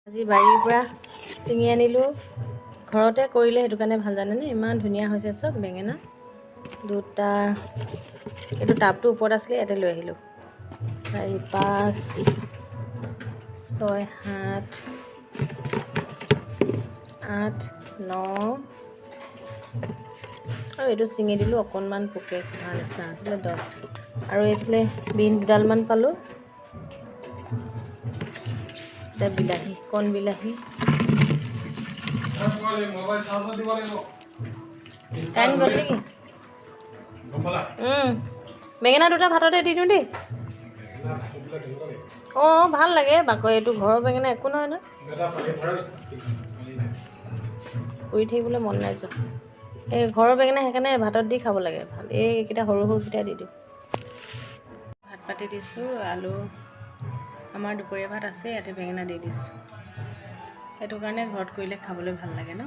আজি বাৰীৰ পৰা ছিঙি আনিলোঁ ঘৰতে কৰিলে সেইটো কাৰণে ভাল জানেনে ইমান ধুনীয়া হৈছে চব বেঙেনা দুটা এইটো টাবটো ওপৰত আছিলে ইয়াতে লৈ আহিলোঁ 4 5 6 7 8 9 আৰু এইটো ছিঙি দিলোঁ অকণমান পোকে খোৱাৰ নিচিনা আছিলে 10 আৰু এইফালে বিন দুডালমান পালোঁ এটা বিলাহী কণ বিলাহী কাৰেণ্ট গ'ল নেকি বেঙেনা দুটা ভাততে দি দিওঁ দেই অঁ ভাল লাগে বাকৌ এইটো ঘৰৰ বেঙেনা একো নহয় নহয় কৰি থাকিবলৈ মন নাই যোৱা এই ঘৰৰ বেঙেনা সেইকাৰণে ভাতত দি খাব লাগে ভাল এইকেইটা সৰু সৰুকেইটা দি দিওঁ ভাত পাতি দিছোঁ আলু আমাৰ দুপৰীয়া ভাত আছে ইয়াতে বেঙেনা দি দিছোঁ সেইটো কাৰণে ঘৰত কৰিলে খাবলৈ ভাল লাগে ন